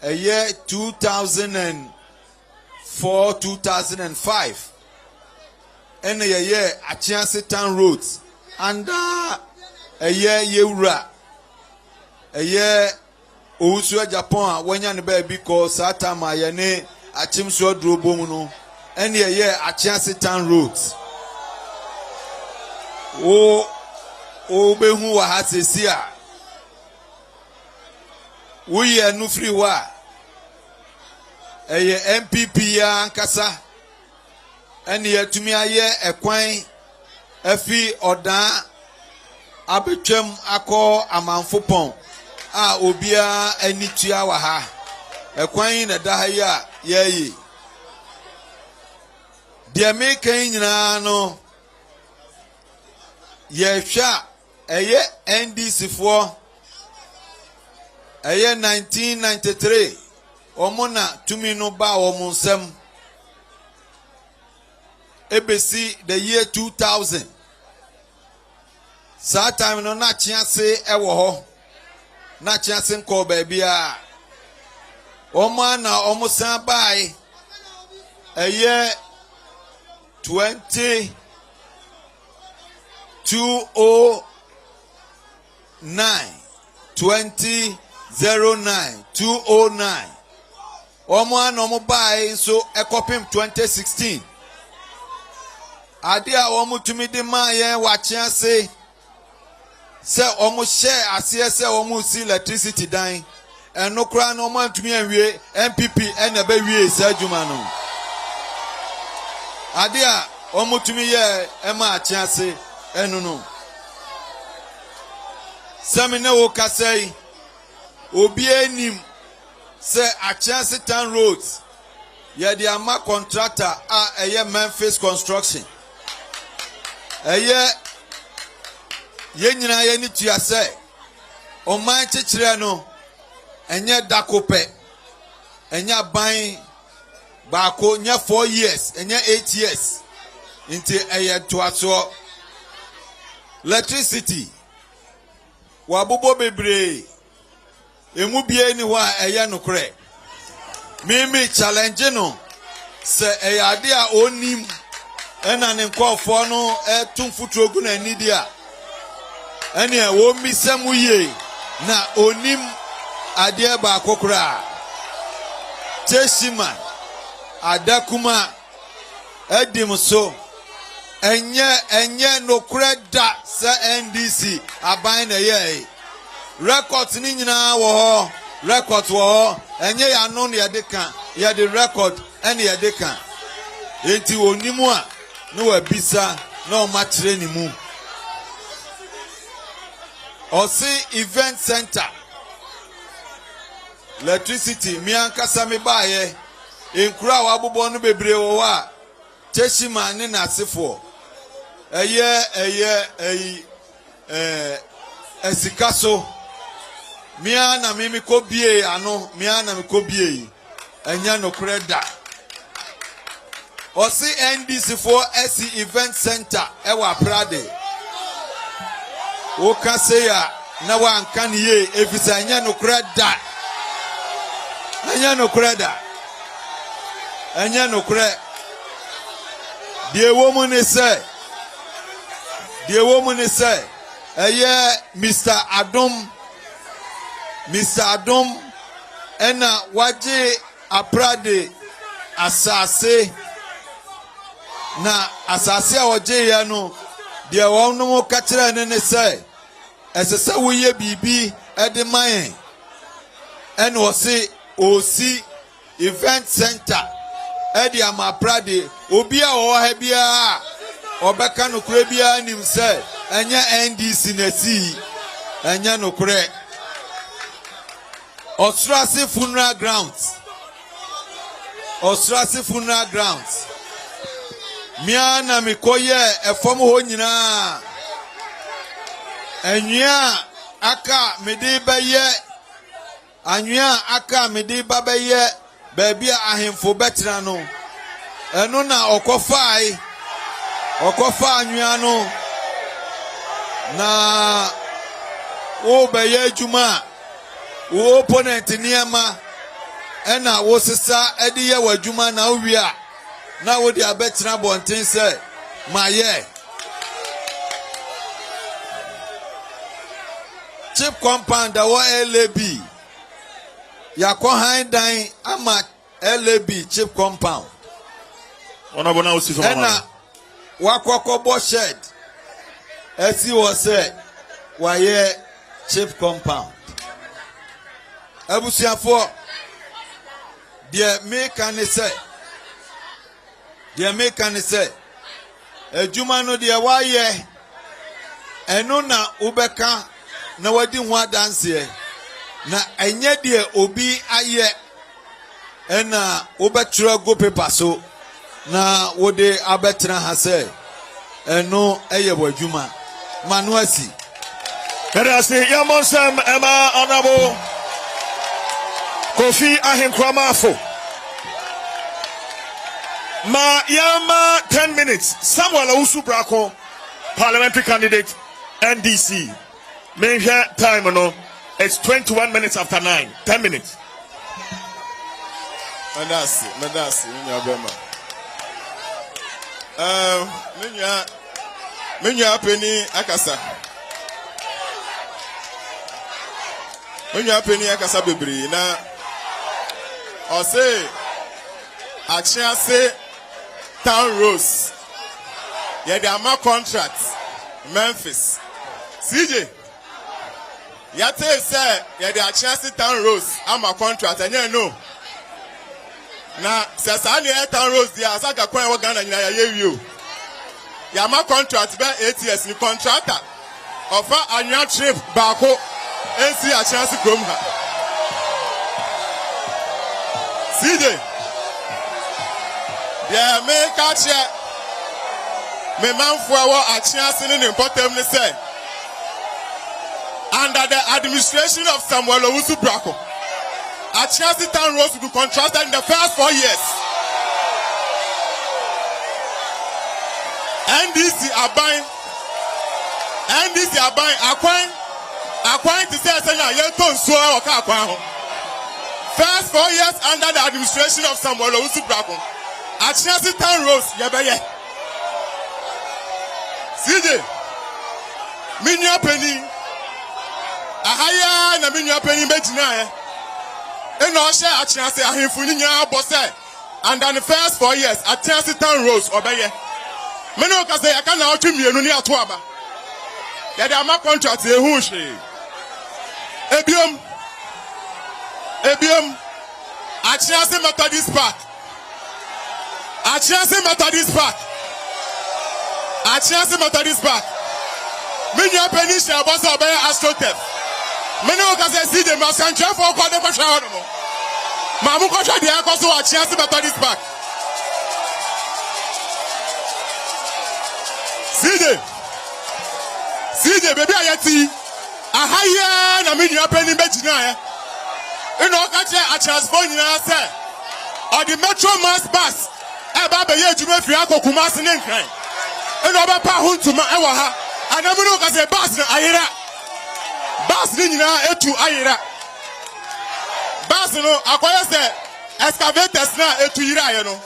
a year 2004, 2005. And a year Achiase Town Roads. And a year Yeura. A year Ousua Japan, when you're baby called Sata Mayane, Achimswa Drobomuno. And a year Achiase Town Roads. Oh, Behu Wahasesia. We are no free wa. A MPP ya nkasa. And ye to me a year a quine a fee or da abetwem akọ amanfopon a obia ani tua wa ha. A quine na da ya ye. The making no ye sha a ye NDC for. Aye 1993 omona tumi no ba omunsem ebesi the year 2000 sa time no na chiase ewo ho na chiase nko ba bia oma na omusan bai aye 2009 209 Omo no mo buy so ekopim 2016 ade a omo tumi de ma ye wache ase se omo share ase se omo si electricity dan eno kra no omo tumi anwie MPP ena ba wie se adwuma no ade a omo tumi ye e ma ache ase eno no samine wo kasai obi enim say Achiase Town Roads ye the ama contractor eye Memphis Construction eye ye nyina ye ni tua say o man chechire no enye dakope enye ban baako nya 4 years enye 8 years into eye toaso electricity wabobo bebre emu bie ni wa eye nokre mimi challenge no se eyade a onim ena ne nkofo no etumfutrogu na nidi a ene e wo misam ye na onim ade ba akokra Cheshima adakuma edim so enye nokre da se NDC aban na ye record ni nyina wo ho record wo ho enye ya no na ye kan ye the record ene ye de kan enti onimu a no wa bisa na o ma kire ni mu o si event center electricity mi ankasa me baaye enkura wa bobo no bebre wo wa Cheshima ni na sefo eye esikaso mia na mimi ko bie ano mia na mi ko bie enya no kreda o si NDC for SC event center ewa Prade o ka se ya na wa nkan ye efisa enya no kreda enya no kreda enya no kre die woman say eye Mr. Adom ena waje aprade asase na asase a waje ya no de won no ka kire ne say esese wo ye bibi ede man ena o se osi event center ede ama prade obi a wo ha bia obeka no kure bia nim say enya NDC na si enya no kure Ostrasi funeral grounds mia na mikoye efom ho nyina anwia aka mede baye baby ahemfo betra no eno na okofa anwia no na o baye juma o opponent niema ena wo sesa edi ye wadwuma na owi a na wo di abetra bonten se maye chip compound da wo LAB yakọ handan ama LAB chip compound ona bona osi so ena wakọkọ bo shed esi wo se waye chip compound abusuafo de me kan say ejuma no de waye eno na ubeka na wadi ho adanse na enye de obi aye ena ubetro go paper so na wode abetra ha say eno eye wadwuma manuasi Kerasi Yamonsam Emma Honorable Kofi Ahinkwamafo. Ma Yama 10 minutes. Samuel Awusu Brako, parliamentary candidate, NDC. Major time no. It's 21 minutes after 9. 10 minutes. Madasi, Minya Penny Akasa. Minya Penny Akasa Bibri na or say Achiase Town Rose. Yeah, they are my contracts. Memphis. CJ. Yate say yeah, they are Achiase Town Rose. I'm a contract and you know. Na sesani Town Rose dia asaka kwa wa Ghana nyina ya you. Ya ma contract be 8 years ni contractor. Offer annual trip baako ensi Achiase krom ha. CJ. Yeah, me catch ya. Me man for our Achiase ni important ni say. Under the administration of Samuel Owusu Brako, Achiase Town Roads will be contracted in the first 4 years. NDC are buying acquiring to say first 4 years under the administration of Samuel Owusu Brako, Achiase Town Roads yebeye. CJ Minya Penny ahaya na Minya Penny bejina and no share Achiase ahemfu ni nya bose and then the first 4 years Achiase Town Roads obeye me no ka say aka na otwemienu ni ato aba ya dey ama contract ehu hwe ebiom Achiase Methodist Park Minya Penny share bose obeye astrotep me no ka say CJ Masantra for kwa de kwa sha no Mamu kocha de akoso Achiase Methodist Park. CJ baby ayati ahaya na Minya Penny bejina e. Ino ka che Achiase for nyina say or the Metro Mass bus e ba be ye adwuma fi akokuma se ne nkran. Ino ba pa huntuma e wo ha. Anamu no ka say bus na ayira. Bus ni nyina etu ayira. Bus no akwaya say excavators na etu yira ye no.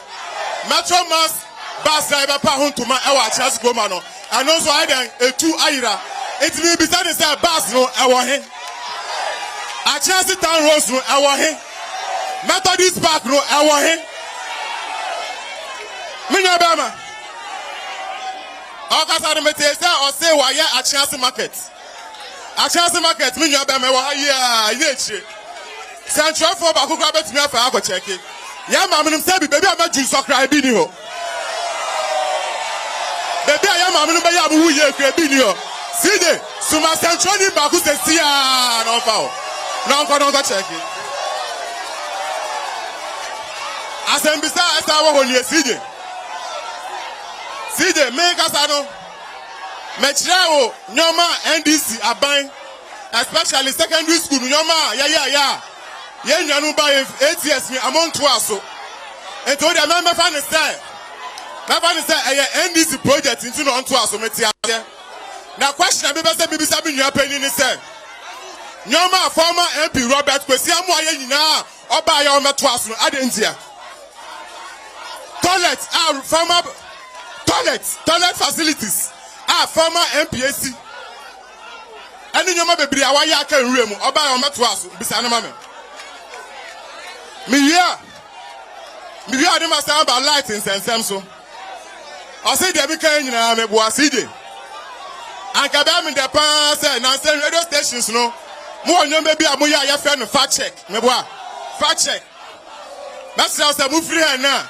Metro Mass bus na ebe pa huntuma e wa Achiase goma no. And also I then etu ayira. It will be said say bus no e wo he. Achiase Town Roads no e wo he. Methodist Park no e wo he. Minya bema. Okasa de mete say o say wa ye Achiase market. Achiase market minya bema wo ha ye ine chire. Central for baako kra betumi afa akọ check. Ya ma menum say bi baby amaju sokra bi ni ho. Baby ya ma menum be ya bu ye kra bi ni ho. CJ suma central ni baako se sia no fa o. No nko check. Asembisa esa wo ho ni CJ me kasa no. Me kire wo nyoma NDC aban especially secondary school nyoma ya. Ye nyanu ba 8 years me among to aso. And to the member fan say NDC project into no to aso metia. Now question be say Minya Penny ni say. Nyoma former MP Robert Kwesi amu aye nyina Oba ya ometwas no adentia. Toilet facilities. Former MPAC. Any nyoma bebre a waya aka nwe mu oba ya ometwas bisa no mame. Me ade masa about light in sensem so. I say dey be kan nyina me bo asije. Anka be me dey pan say na say radio stations no. Mo onyo be bia mo ya ya fe no fact check. Me bo fact check. That's how say mo free hand na.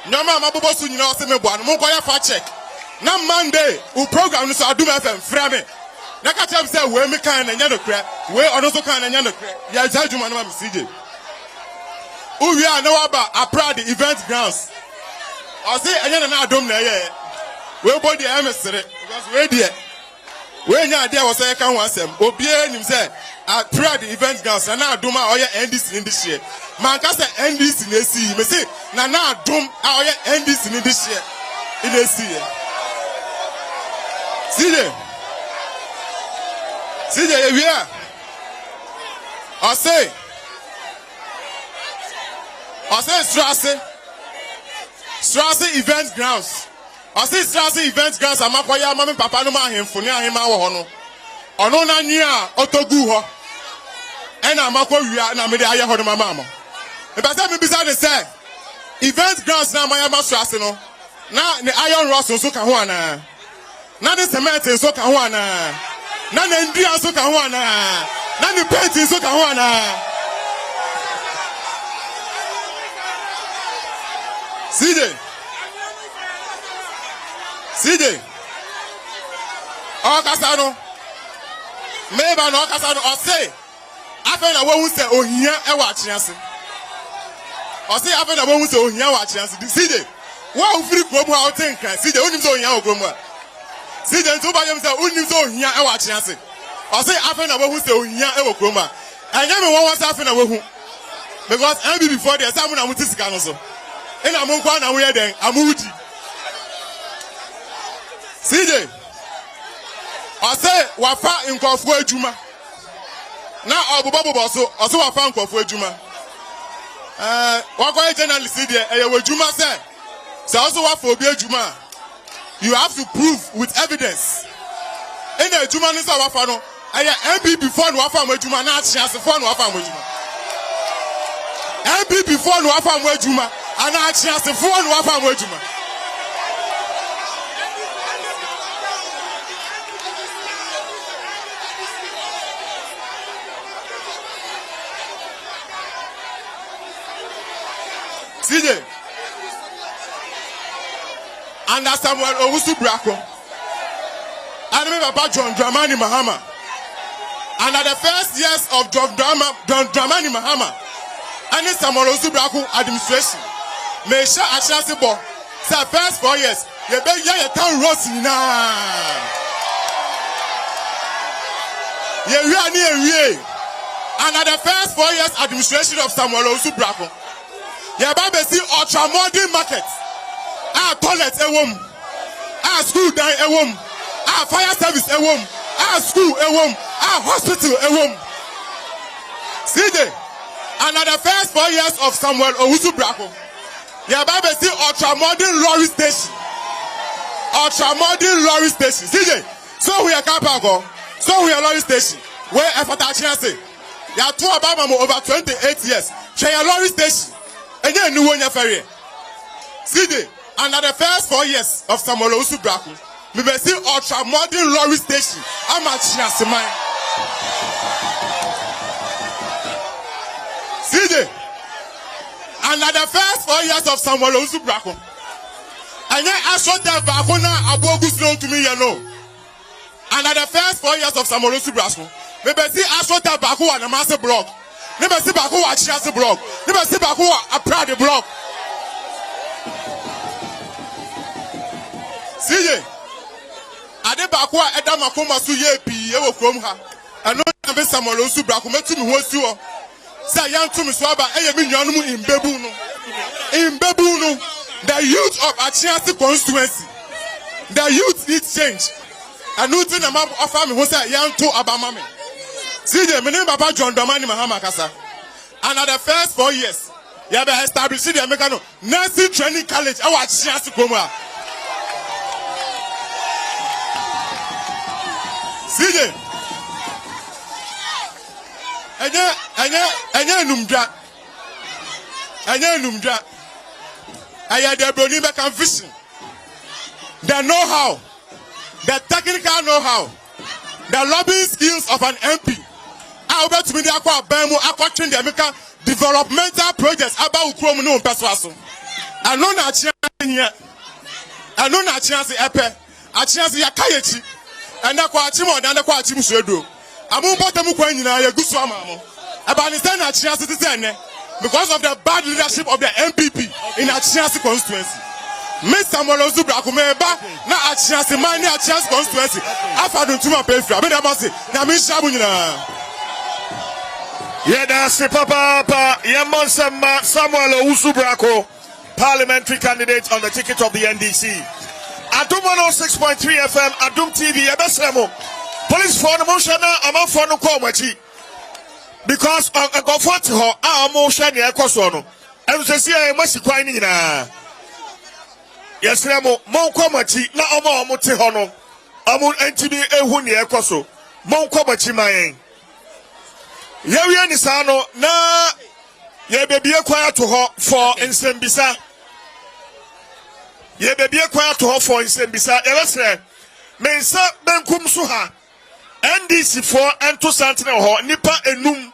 Nyoma ma bobo su nyina o say me bo no mo ko ya fact check. Na Monday u program no so Adom FM frame me. Na ka tell say we me kan na nya no kra. We ono so kan na nya no kra. Ya judgment na ma CJ. We are now about a proud event grounds. I say, I na Adom na ye. We body emissary because we there. We nya there was say can one sem. Obie nim say a proud event grounds na Adom a oye NDC in this year. Man ka say NDC na see me say na Adom a oye NDC in this year. In this year. CJ we are. I say Strasse event grounds. I say Strasse event grounds. I'm akwaya mama papa no ma hemfo ni ahema wo ho no. Ono na nyi a otogu ho. E na amakwa wia na me de aye ho no mama mo. E ba say me bisa de say event grounds na maya ma Strasse no. Na ne iron rods so ka ho ana. Na ne cement so ka ho ana. Na ne ndua so ka ho ana. Na ne paint so ka ho ana. CJ Okasano Meba no Okasano o say afa na wo hu say ohia e wa achiase o say afa na wo hu say ohia wa achiase CJ wo ufiri krom ha o tenkan CJ onim say ohia wo krom ha CJ nto ba yem say onim say ohia e wa achiase o say afa na wo hu say ohia e wo krom ha anya me wo say afa na wo hu because MB before there say na mutisika no so ina mo kwa na wo ye den amudi CJ I say wafa nkofo adwuma na obobobo so wafa nkofo adwuma wakoye journalist there eye wadwuma say also wafa obi adwuma you have to prove with evidence in the adwuma ni say wafa no eye MB before no wafa adwuma na achiase for no wafa adwuma MB before no wafa adwuma ana achiase for no wafa adwuma CJ and Samuel Owusu Brako and me Papa John Dramani Mahama and at the first years of John Dramani Mahama and Samuel Owusu Brako administration me sha achase bo say first 4 years ye be ye town roads na ye and at the first 4 years administration of Samuel Owusu Brako Yaba be see ultra modern market. Toilet ewom. School down ewom. Fire service ewom. School ewom. Hospital ewom. CJ. And at the first 4 years of Samuel Owusu Brako, Yaba be see ultra modern lorry station. Ultra modern lorry station. CJ. So we are Kapago. So we are lorry station. Where Efatachian say. Ya two about over 28 years. Share lorry station. And then you won't ferry. CJ, and at the first 4 years of Samuel Owusu Brako, we will see ultra modern lorry station. I'm at Chiasimai. CJ, and at the first 4 years of Samuel Owusu Brako, and then I shot that Bakona Abogus known to me, you know. And at the first 4 years of Samuel Owusu Brako, we will see I shot that Baku and a massive block. Never see back who are Chiasse block. Never see back who are proud block. CJ. Ade back who are Edam Akoma su ye pi ewo krom ha. Ano na be Samuel Owusu Brako metu mi ho si ho. Say yan to mi so aba eye mi nuanu mu imbebu no. Imbebu no. The youth of Chiasse constituency. The youth need change. Ano tin na ma offer me ho say yan to abama me. CJ, my name Papa John Dramani Mahama Kasa. the first 4 years, you have established the American nursing training college. I watch chance to come out. CJ. Anya numdra. I had the brony back and vision. The know-how, the technical know-how, the lobbying skills of an MP. I will bet to me the aqua bemu aqua train the American developmental projects about Ukromu no persuasion. I know na chance here. I know na chance epe. A chance ya kayechi. And na kwa chimo and na kwa chimu shedo. Amu bottom kwa nyina ya gusu amamo. About the na chance citizen because of the bad leadership of the MPP in a chance constituency. Mr. Molozu Brakumeba na a chance man a chance constituency. Afa don tuma pefra. Me da boss na me shabu nyina. Yeah, that's it, Papa. Yamon Samuel Usubrako, parliamentary candidate on the ticket of the NDC. Adom 106.3 FM, Adom TV, Ebesemo. Police for the motion, I'm on for no comedy. Because I go for her, I'm motion, yeah, Cosono. And to see I must quite in. Yes, Ramo, Mon comedy, not a more Motihono. I'm on NTB, a Huni, a Coso. Mon comedy, my Yewe ni sano na ye bebi ekwaya to ho for nsembisa. Ye bebi ekwaya to ho for nsembisa. Ye wese mensa benkum so ha. NDC for ento santene ho nipa enum.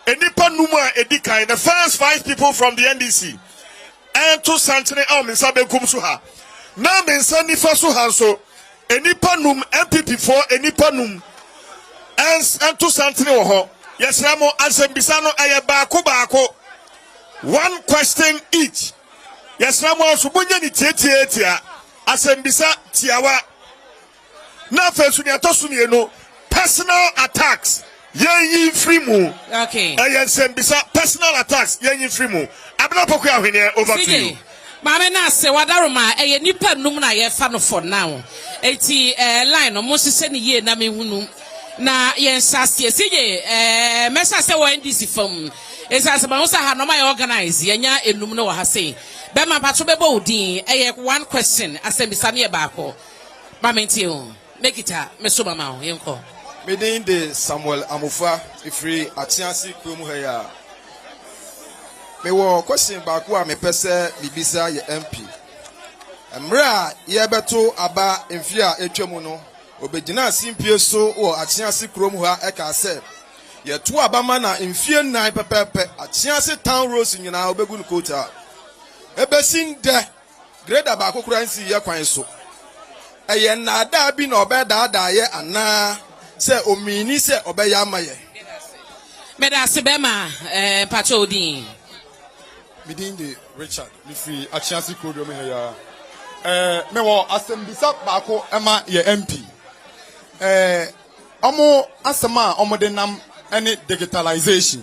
Enipa num a edikan the first 5 people from the NDC. Ento santene o mensa benkum so ha. Na mensa nifa so ha so enipa num MPP for enipa num. Ento santene ho. Yes, Ramo Asembisano Ayabako. 1 question each. Yes, Ramo Subunya ni Tia. Asembisa Tiawa. Na Fesunia Tosunieno. Personal attacks. Yen Frimu. Okay. Ayasembisa personal attacks. Yen Frimu. Abna Pokia Hine over to you. Mama na se wadaroma nipa num na ye fa no for now. Eti line no mo sese ni ye na me hunu. Na yen sasie sije mesa se wo NDC fam esase ba usa ha no ma organize yenya enum no wa ha sei be ma pato be bo din 1 question asembisa ne ba ko ma menti o make it me so mama o yenko me din de Samuel Amufa ifri atiansi krom ha ya me wo question ba ko a me pese bibisa ye MP emra ye beto aba emfi a etwam no obegina simpie so wo achiase krom ha eka se ye to abama na mfie nan pepepe achiase town roads nyina obegu no kota ebesin de grade ba kokura nsi ye kwan so eye na da bi na obeda da ye ana se omini se obeya amaye meda se bema pacho odin midin de Richard lifi achiase krom ha ya me wo asembisa ba ko ema ye MP omo asema omo de nam any digitalization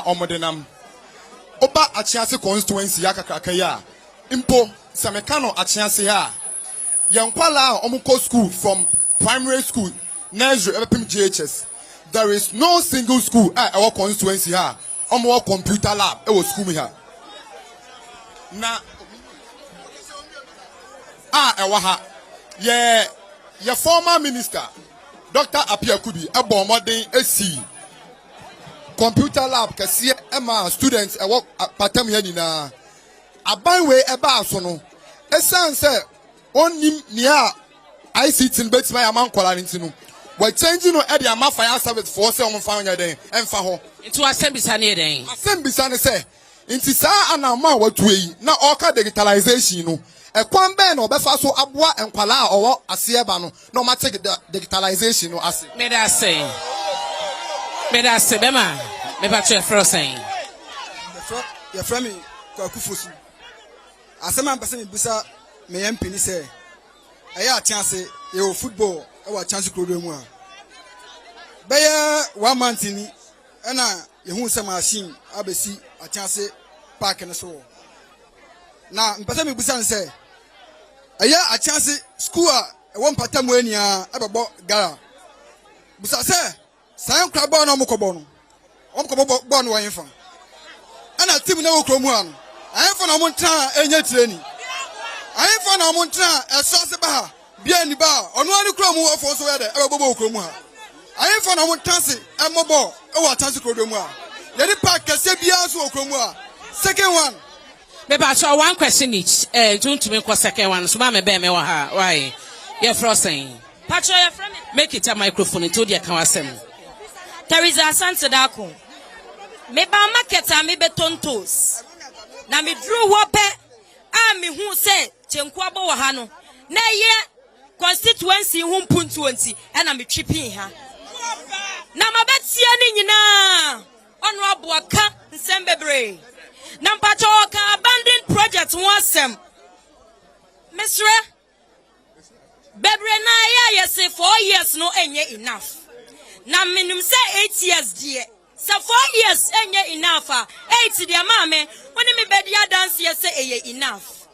omo de nam oba achiase constituency yakakaka ya impo samekano achiase ha yankwala omo ko school from primary school nursery epim GHS there is no single school our constituency ha omo computer lab e wo school mi ha na ewa ha ye former minister Dr. Apia Kubi, a bomarding AC computer lab, Cassia Emma students, a work at Patam Yanina. A byway about sono. A son said, only near ICT in beds my amount calling. We're changing no Eddie Ama fire service for 7 500 day and Faho. It was Sembisani day. Sembisani say, in Tisa and Ama what way, now all digitalization. A quan ben or befaso abwa and kwala or a siebano, no matter the digitalization or as Meda say Bema, me back your first saying. Your friend me, Kwakufusu. As a man person, Busa, may MP say, I have chance, your football, our chance to grow more. Bayer 1 month in, and I, you some machine, ABC, a chance, park and so. Now, Mpasami Busan say, a chance school, a 1 part time when you are about Gara. Busa say, Sam Crabon or Mokobono. Omkobo born wine from. ana team na wo kromu ano ayi fa na mo ntra enye training ayi fa na mo ntra eso se ba ha bia ni ba ono ani kromu wo fo so ya de e bobo kromu ha ayi fa na mo ntanse e mobo e wa tanse kromu ha ye di park kese bia so kromu ha second one Beba, so one question each. Don't to make a second one. So, Mamma Bear, why? You're frosting. Patro, your friend. Make it a microphone and told you can send. There is a Santa Daco. Maybe a market and maybe tontos. Now me drew whoppe. I me who say, Chenquabo Wahano. Na ye constituency whom punt 20 and I'm chipping her. Now my bed see na on Wabuaka and Sembebre. Nampacho ka abandoned project wasem. Misre Bebre na ya say 4 years no enye enough. Na minimum say 8 years dear. So 4 years enye enough. 8 dear mame when me bedia dance ye say enye enough.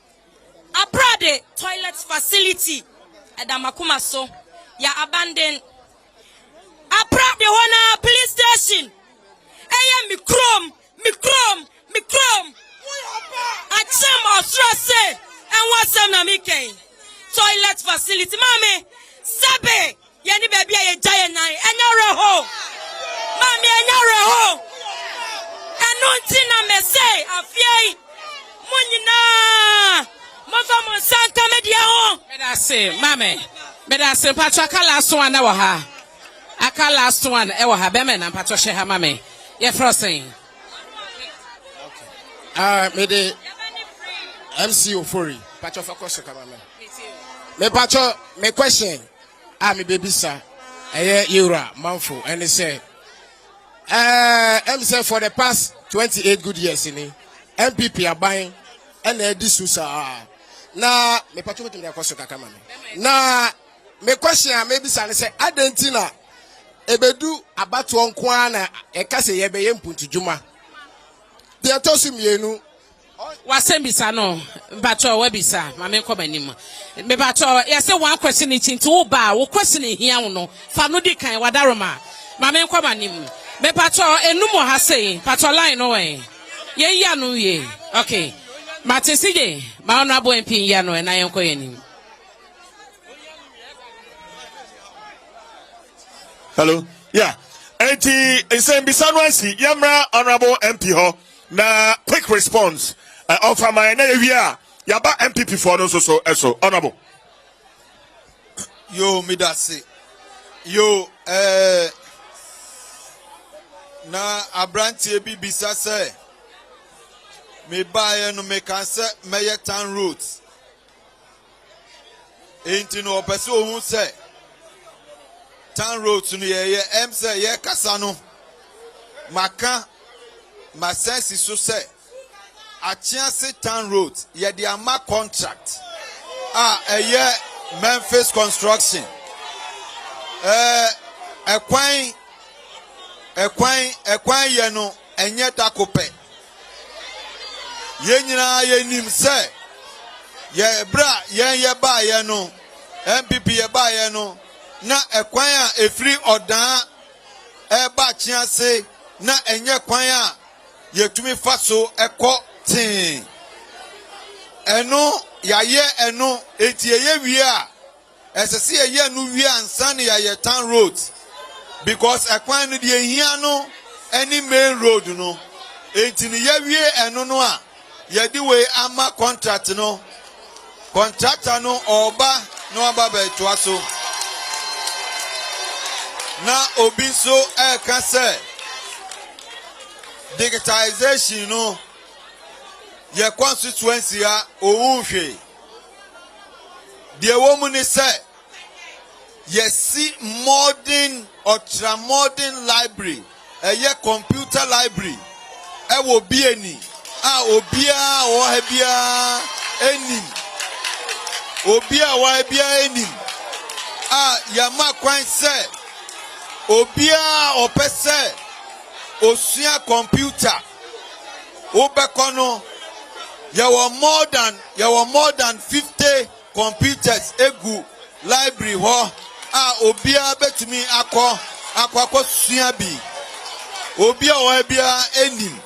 Aprade toilet facility Adamakuma so ya abandoned. Aprade wana police station. Eye mi chrome. I cham or say and what's na me toilet facility mame sabe yani baby a giant nine and your ho mami and your ho and no me say afie munina mofa mon santa media ho Better say mame better say patraka last one na ha aka last one e wa ha be me na patro she ha mame ye frosting. Me the MC Ofori. Pacho focus kamame. Me pacho me question. Me baby sir. Yura Manfo and they say MC for the past 28 good years in MPP are buying and this was na me pacho to me question kamame. Na me question maybe sir say Adentina ebedu abatu onko na e ka se ye be ye mpuntu juma. They are tossing me. Wasembisa no, Bacho Webisa, Mamma Comanim. Me Bacho, yes, one question it into Ba, or questioning here no, Fanudika and Wadaroma, Mamma Comanim. Me Pacho, and no more has say, Pacho line away. Ye, no, ye. Okay. Matiside, my honorable MP Yano, and I am going. Hello? Yeah. It's a Bisanwasi, Yamra, honorable MP ho. Na quick response offer my area yaba MPP for those so honorable. Yo midasi. Yo na abrantie bi bisa say me buy no me can say me town roads. Enti no opese ohun say town roads no ye em say ye kasa no maka my sense is so say a chance town road ye the ama contract a year Memphis construction a quine ye no enye takope ye nyina ye nim say ye bra ye ba ye no MPP ye ba ye no na a quine a free odan e ba chance na enye quine yetumi faso eko tin eno yaye eno etieye wi a esese ye no wi ansan yaye town road because ekwan no de ehia no any main road no enti ni ye wi eno no a ye di we ama contractor no oba no aba be to aso na obi so e kan say digitization no your constituency a ohunhwe the woman is say yes see modern ultra modern library a computer library e wo bi eni obia o ha bia enim obia wa bia enim yama kwan say obia opese osia computer obekono there were more than 50 computers egu library ho obia betumi akwa sua bi obia o bia enim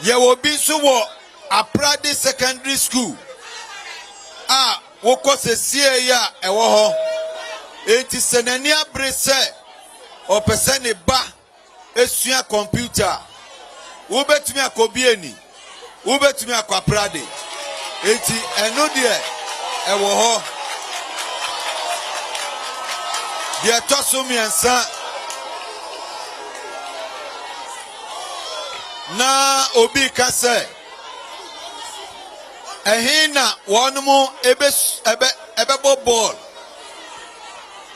Ye will be so a Prade Secondary School. Ah, woko se sie ya ewo ho. Enti senania brese o pesene ba esua computer. Ubetumi akobieni. Ubetumi akwaprade. Enti eno de ewo ho. De tosumi ensa na obi kase ehina wonumu ebe ball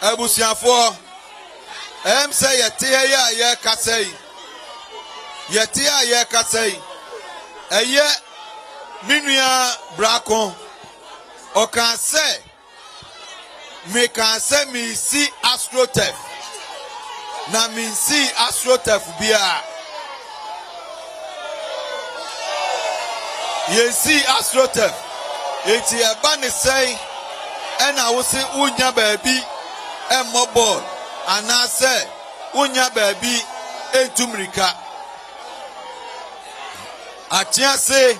abusiafo say yete ya ye kasei yete ya ye kasei eye minua brako o kan say me kan say mi si astrotef na mi si astrotef bia ye si astrotef eti eba ne say ena wo se unya baabi mobile ana say unya baabi entumrika atia se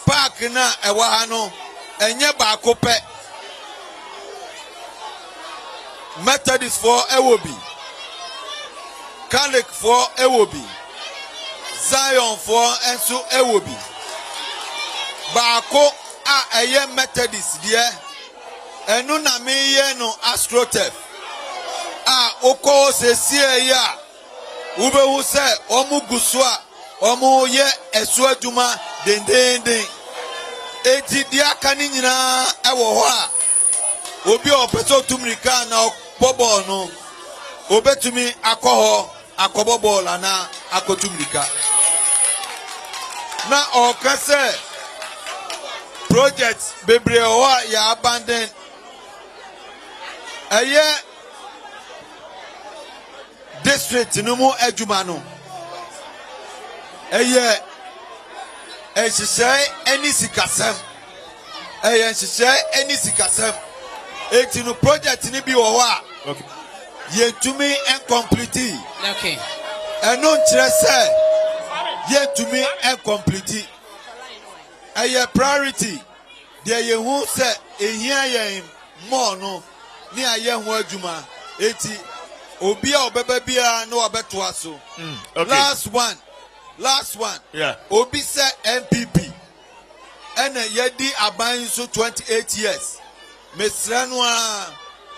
park na ewa ha no enye ba akopɛ Methodist for ewobi Catholic for ewobi Zion for enso ewobi Baako a eye Methodist die enu na me ye no astrotef a oko se sie ya ubehu se omu guso a omu ye esu adwuma dendenden eti dia aka ni nyina ewo ho a obi opeto tumrika na okpobol no obetumi akoho akobobol na akotumrika na okase project bebre owa ya abandon eye district numu adwuma no eye ehihye eni sikasem eye ehihye eni sikasem eti no project ni bi wo ho a okay yetumi incomplete okay eno nkyere se yetumi incomplete eye priority de ye hu se ehia yen more no ni aye hu adwuma eti obi a obeba bia no obeto aso okay last one yeah obi se MPP ena yedi aban so 28 years mesra no a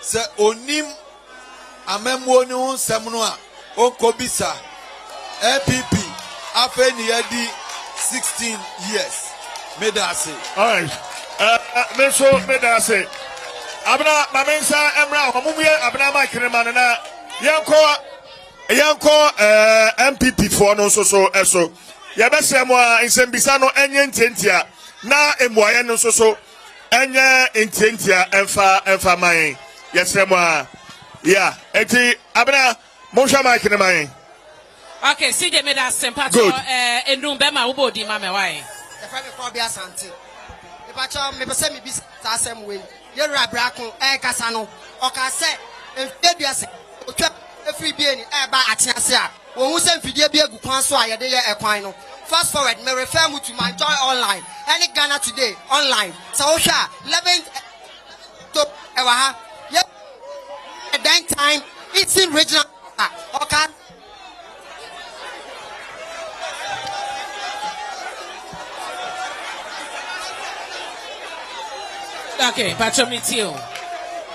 se onim amemwo ni hu nsem no a onkobisa MPP afa ni yedi 16 years medase all right medase abna mamensa emra homumye abna makrema na yanko MPP for no so eso yabese mo a nsembisa no enye ntentia na emuaye no so enye ntentia emfa man yesre mo a yeah eti abna mo hwa makrema yen okay CJ made us sympathetic endum be ma wo bodi ma me why the family for be asante e ba cha me be se me bi asem we ye ra brakon kasa no o ka se enfiduase otwa efri bi eni e ba atease a wo hu se mfidie bi egu kwan so a ye de ye ekwan no fast forward me refer mu to my joy online any Ghana today online so wo hwa 11 to ewa ha ye that time it's in regional okay okay patromitio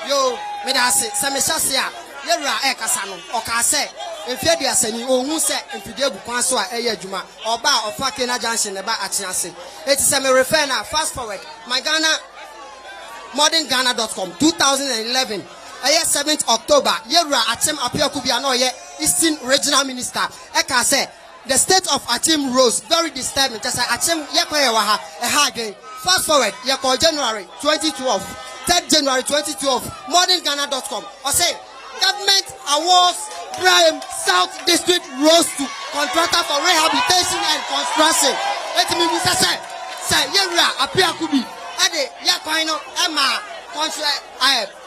yo me da se me shase a yewra kasa no o ka se enfiaduase ni ohun se enfidie bu kwan so a eye adwuma oba ofa Kena Junction ne ba atease eti se me refer na fast forward my Ghana modernghana.com 2011 7th October yewra atem apiaku bia na oye Eastern Regional Minister ka se the state of Atim rose very disturbing just atem yekoye wa ha again fast forward January 2012 3rd January 2012 modernghana.com or say government awards Graham South District rose to contractor for rehabilitation and construction let me say yewra apiakubi ade yakwan no ema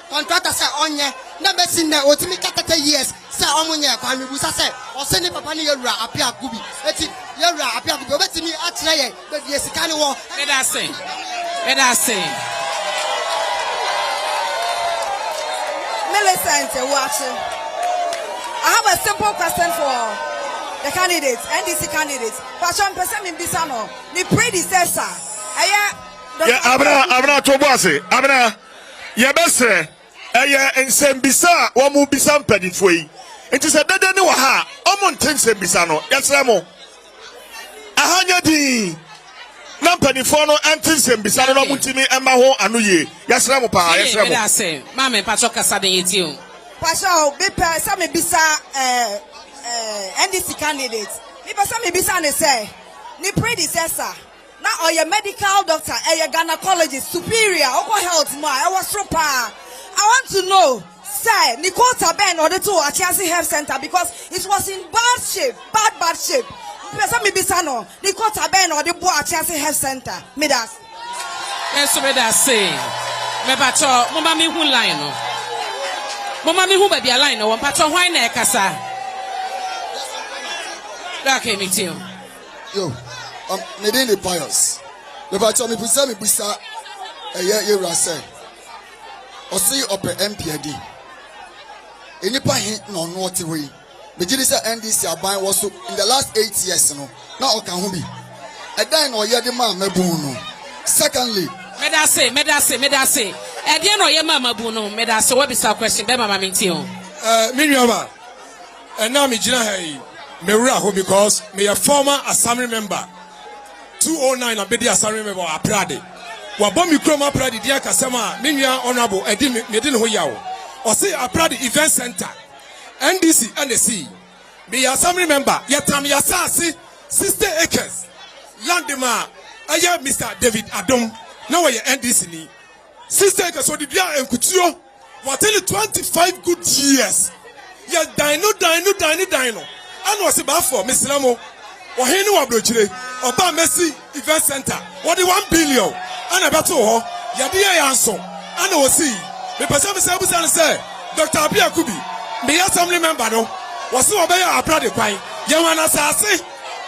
contractor say onye na besin na otimi 30 years say omunye kwan mi busa say o se ni papa ni yewra apiakubi eti yewura apia kubi obetimi akyerɛ yɛ be sika ne wɔ medase Millicent watching. I have a simple question for the candidates, NDC candidates. Passion person in Bisano, the predecessor. Abna Tobase, Abna Yabese, and Sembisa, or Mubisam Pedifui. It is a dead ha, Omon Tense Bisano, Yasamo. Ahanya di Nampanifono and Tense Bisano, Mutimi, and Maho, Anuye, Yasamo Pa, Yasamo. Mamma Pachoka Sadin you. Passion, Bipa, some Bisa NDC candidates. Bipa, some Bisa, they say, the predecessor. Now, or your medical doctor, your gynecologist, superior, or health, I was so I want to know, sir, Nicole Taben or the two at Chelsea Health Center because it was in bad shape, bad shape. Bisano, Nicole Taben or the boy at Chelsea Health Center. Midas. Yes, say. Me pacho, mama mi hu line no. Mama mi hu baby line no. Pacho why na kasa. Okay, me too. Yo. Medin the pious. The batch me pusa me busa ye rasa. O see up MPD. Enipa hit no what way. Me gidi say NDC aban was in the last 8 years no. Na o kan ho bi. E dan no ye de ma mabun no. Secondly, medase. E de no ye ma mabun no. Medase what be sa question be mama me ti o. Me nuama. And now me gina hey. Me wura ho because me a former assembly member. 209 abedi asari member aprade wa bomb kroma aprade dia kasema menua honorable edi me de ho yawo o say aprade event center NDC NDC be assembly member yetam yasase 60 acres landma aya Mr David Adom na we NDC ni 60 acres so the bia enkutuo for 25 good years ya dino and was about for Mislamo Ohini Wablochire, Oba Messi Event Center, what the 1 billion, and about to her, Yadia Yanson, and I see. The person say, Dr. Abia Kubi, me assembly member, no, was so obey our product by Yamana Sase,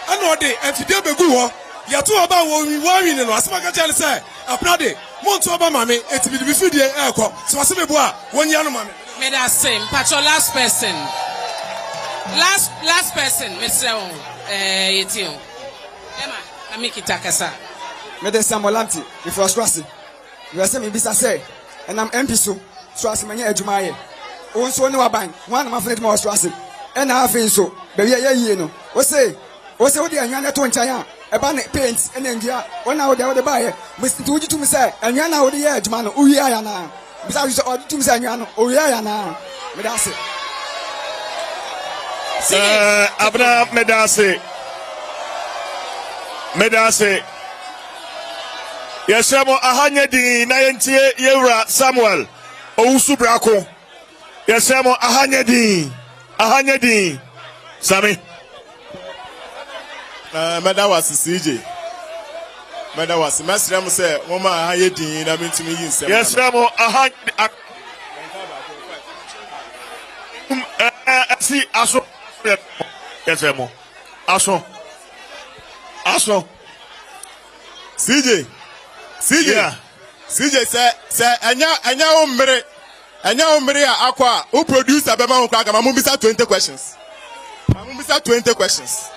and what they, and to be good, Yatu about what we were in, and was my say, a product, Monto Obama, it's be the food airco, so I say, 1 year, mammy. Made us same, Pacho last person. Last person, Mr. Yetio. Emma, I make it takasa. Mede Samolanti, if was crossing. You are saying Bisa say, and I'm MP so I many Jumaye. Also, no bank, one of my friends was crossing. And I have so, baby, you know. What say what the Yana Tonchaya, a bannet paints, and then one hour the other buyer, Mr. Tuji to me say, and Yana the edge, man, Uyana. Besides, all to me say, Uyana. Medase. Abna Medase. Yesemo ahanye di na yentie yewra Samuel Owusu Brako. Yesemo ahanye di Sami. Medawasi CJ. Medawasi mesrem say mama ahanye di na bintimi yin sem. Yesemo ahanye si aso Yesemo aso CJ yeah. CJ say anya umre akwa who producer be ma ho kwa mamu bisa 20 questions. Mamu bisa 20 questions.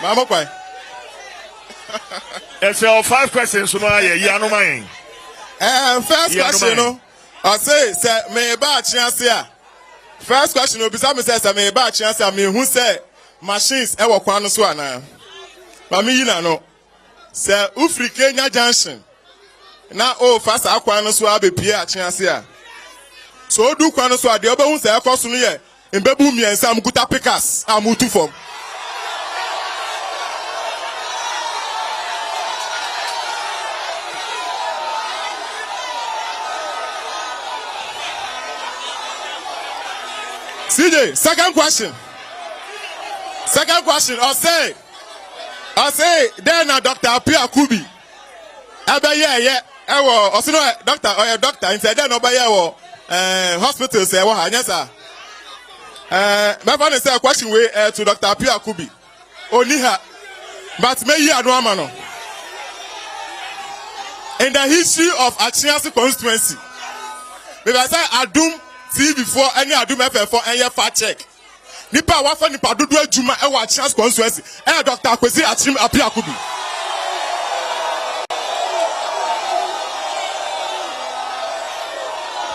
Mamu kwa. It's your 5 questions no ya no man. First question no. I say me ba chance a. First question obisa me say me ba chance a me hu say machines e wo kwan no so ana. Mami yi na no. Say ufri Kenya Junction. Na fast akwan no so abepie a chance a. So do kwan no so ade obehu say ekoso no ye embebu miensa amkuta pickers amutu form. CJ, second question. I say then Dr. Apia Kubi. Doctor instead then hospital say yes sir. My father say a question way to Dr. Apia Kubi. Oniha. But may you Adwamano. In the history of Achiasi constituency, we say Adom TV for any Adom FM for any fact check. Nipa wafa nipa dudu ejuma e wa Achiasi constituency. Dr. Akwesi Achim Apiakubi.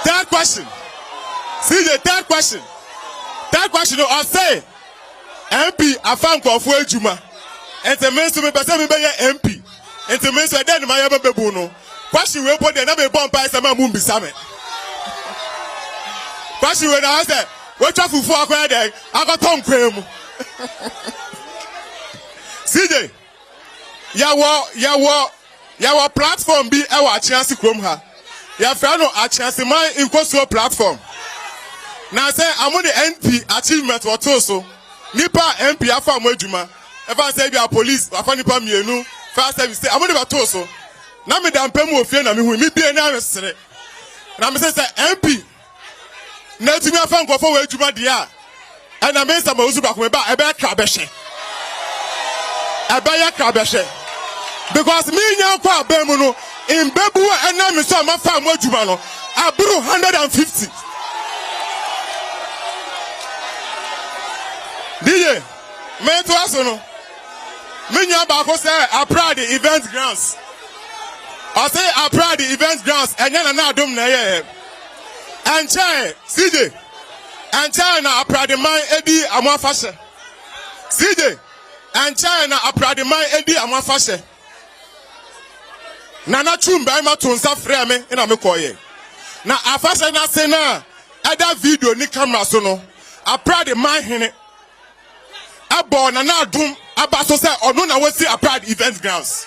Third question. See the third question. Third question I say MP afan kwafo ejuma. Ente menso me pese me be MP. Ente menso e den ma ya bebu no. Question we put the na be bomb pa sama mu mbisa me. Question we na say we trafufu akwa dey akoton kwem. CJ yawo platform bi e wa Achiasi krom ha. Ya fra no Achiasi man inkoso platform. Na say amu the NP achievement what so. Nipa MP afa mo adwuma. Ever say be a police afa nipa mienu. First service say amu the bato so. Na me dan pemu ofie na me hu mi bia na resere. Na me say MP na tumi afa nkofo we adwuma dia. E na me say ma uzu bakome ba e be ka behye. E be ya ka behye. Because me nya kwa abemu no in bebu e na me so ma fa mo adwuma no aburu 150. DJ, me to aso no. Me nya ba ko say Aprade event grounds. I say Aprade event grounds enya na Adom na ye. Anche CJ. Anche na Aprade man edi amafashe. CJ. Anche na Aprade man edi amafashe. Na chumba ma to nsa frɛ me ina me koye. Na afashe na se na ada video ni camera so no. Aprade man hene Abo na Adom abaso say ono na wasi Aprade event grounds.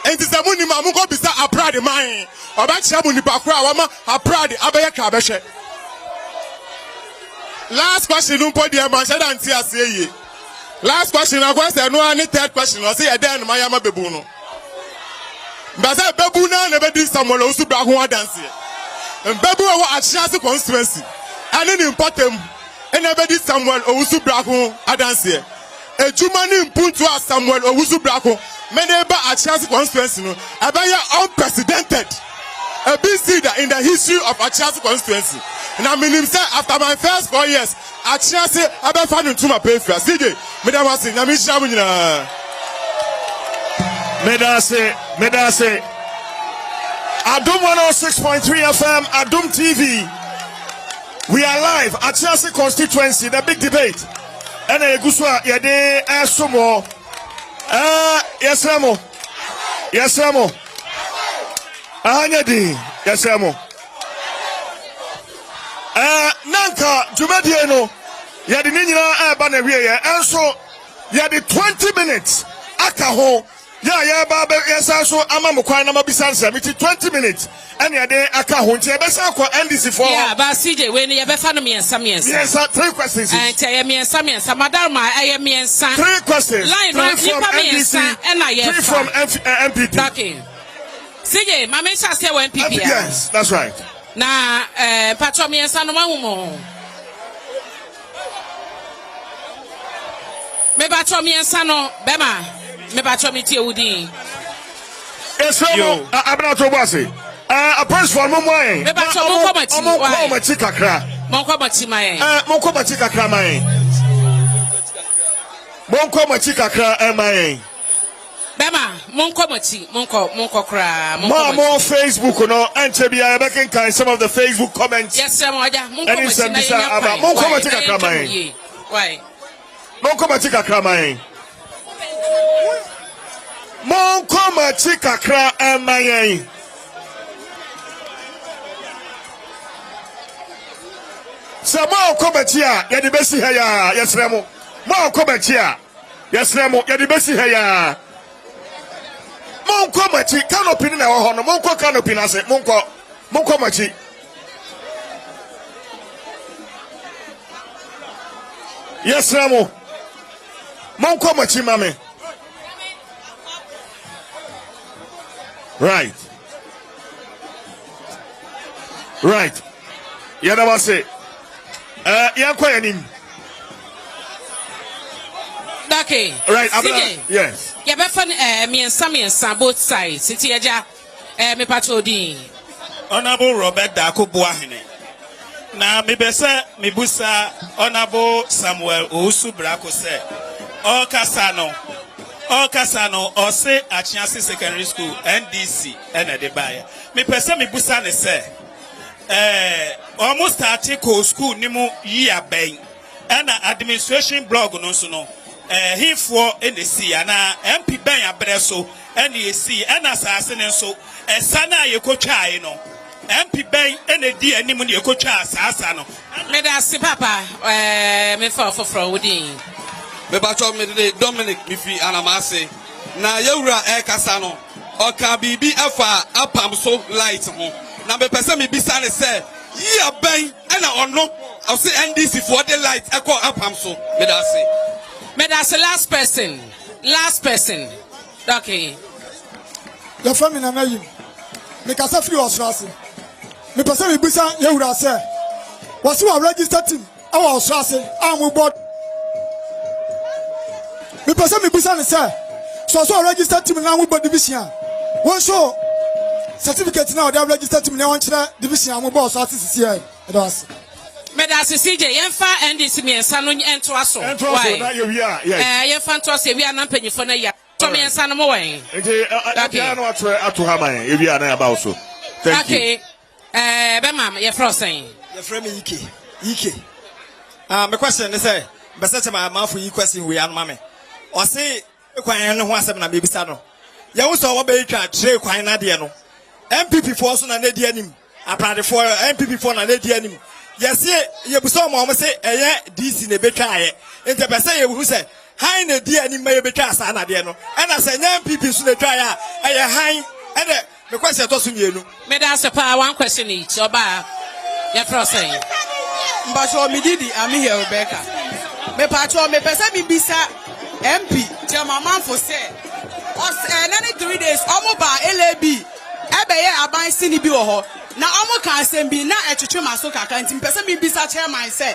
Enti se mu ni ma mu go bisa Aprade man oba chia mu ni bakura wa ma Aprade abeye ka behwe. Last question no podi e ma sheda nti ase ye. Last question I go say no any third question I say e den ma ya ma bebu no. Mbasa bebu na be di Samuel Osu bra ho dance. Bebu wo Achiasi constituency. Ani ni important Enebedi Samuel Owusu Brako adanse. Ejuma ni mpuntu a Samuel Owusu Brako. Meneba Achiasi constituency no. Abaya unprecedented. A BC in the history of Achiasi constituency. Na minim say after my first 4 years, Achiasi abefa no tuma pefia. CJ, medama se na mi shamu nyina. Medase. Adom 106.3 FM, Adom TV. We are live at Achiasi constituency, the big debate. And Guswa Yade Asomo. Yes, Ramo. Ahanyadi, yes, Ramo. Nanka, Jumadiano, Yadinina Banaria, and so Yadi 20 minutes. Akaho. Yeah, Baba, yes, also Amamukwana Mabisansa, which is 20 minutes. And your day, Akahunti, Besako, NDC for. Yeah, but CJ, when you ever found me and some years. Yes, 3 questions. And tell me and some years, Madama, I am me and son. 3 questions. Line from NDC, and I am 3 from MPP. Okay. CJ, my man shall say MPP. Yes, that's right. Now, Patro me and son, Mamumo. Me Patro me and son, Bema. Me Patro me tia Udi. Yes, Ramo, Abra Tobasi. A prince for Mumway. Me Patro Mukoma Chikakra. Mokoma Chimae. Mokoma Chikakra, my. Monkoma Chikakra, my. Bema, Monko Kra. More Facebook, no, and Chebia, back in kind some of the Facebook comments. Yes, sir, Monkoma Chikakra, my. Why? Monkoma Chikakra, my. Monkoma Chikakra, my. Samo Kobatia, Yadi Bessi Haya, yes, Ramo. Mo Kobatia, yes, Ramo, Yadi Bessi Haya. Monko Machi, canopy in our honor, Monko canopy, I say, Monko Machi. Yes, Ramo. Monko Machi, Mammy. Right. Yadawase. Yanko yanim. Okay. Right, yes. Yeah, but for me and Sammy and both sides. City Aja, me patrodin. Honorable Robert Dakubuahine. Na mi bese mi busa Honorable Samuel Ousu Brako se. O kasano o se Achiasi Secondary School NDC ene de baye. Mi pese mi busa ne se. Almost article school nimu year ben. Ena administration blog no so no. He for NDC ana MP ben abreso NDC ena sase ne so. Sana ye ko twa no. MP Ben ND animu ne ko twa asasa no. Me da si papa me for wodi. Me ba cho me de Dominic mi fi anamase. Na yewura kasa no. O ka bibi afa apam so light ho. Na me pese me bisa ne se yi aban na ono o se NDC for the light e ko apam so. Me da si. Me da si last person. Okay. Your family na me yim. Me kasa free Australia. Me person me bisa yewura say. Was you registered team? Our Australia am board. Me person me bisa ne say. So registered team na we board division. One show certificate now they registered team na one division am board so CCI. It was. Me da si CJ yemfa NDC me ensa no ento aso. Why? Yemfa ento aso wi anam panyifo na ya. To me ensa no mo wen. Okay. No atu hama e wi ana about so. Thank you. Okay. Be mam ye frosen. Ye frame Ike. My question is say, be say my man for you question we an mame. O say kwan no ho asem na me bisa no. Ye wo so wo be twa tre kwan na de no. MPP for so na na di anim. Aprade for MPP for na di anim. Yes ye buso mo say eye DC na betwa aye. Ente be say ye hu say han na di anim ye betwa asa na de no. E na say MPP so na twa ya eye han e de me question to so mienu. Me da se pa one question each oba ye frosen. Mbacho mididi ami here Rebecca. Me patro me pese mi bisa MP chairman man for say us 3 days omo ba LAB ebeye aban sini bi wo ho na omo kan asem bi na etwetwe maso kaka nti pese mi bisa chairman say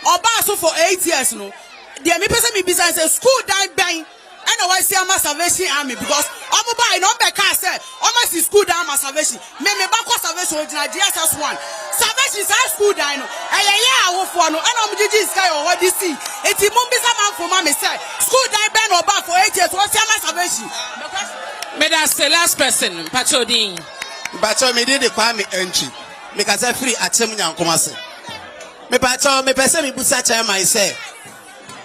oba so for 8 years no de me pese mi bisa say school die ben and I see a Salvation Army because omo ba no be ka say omo si school down my salvation me ba ko salvation original GSS1 salvation is high school down no eye awofo no and omo gigi sky or what DC eti mo bisa man for ma me say school down ben oba for 8 years what see my salvation me that's the last person patrodin Bacho me did the kwame entry because I free atem nyankomase me bacho me pese me busa chairman say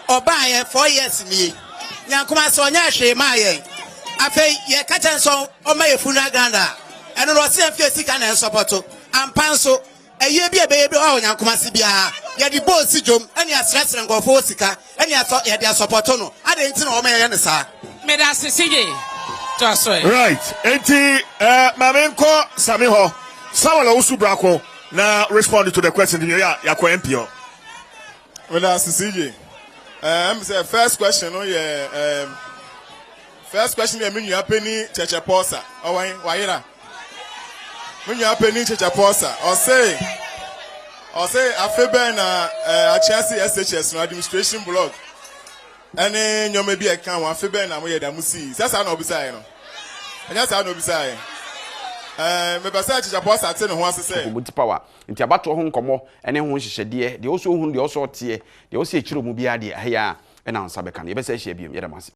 oba ye 4 years ni Yankuma Sonya She Maye. Afe ye kachen so o ma ye funa ganda. Eno ro se afie sika na ensopoto. Ampanso eye bi ebebe o Yankuma si bia. Ye di bo si jom ene asresre ngofo sika. Ene aso ye di asopoto no. Ade nti na o ma ye ne sa. Me da sisije. Just right. Right. Enti mamenko Samiho. Samuel Ousu Brako na respond to the question ya kwa MPO. Well, CJ. Say first question, first question is menu apeni cheche posa. Oh, why menu apeni cheche posa. Or say afebe na Achiasi SHS no administration blog. Any you may be a can afebe na mo ye da musi. Sasa na obisa no. Anya sa na obisa me basa cheche posa ate no ho asese. Obuti power. Nti abato ho nkomo ene ho hyehyede de oso hu de oso tie de oso ekiro mu bia de ahya ena nsa beka ne yebesa hye biem yedamase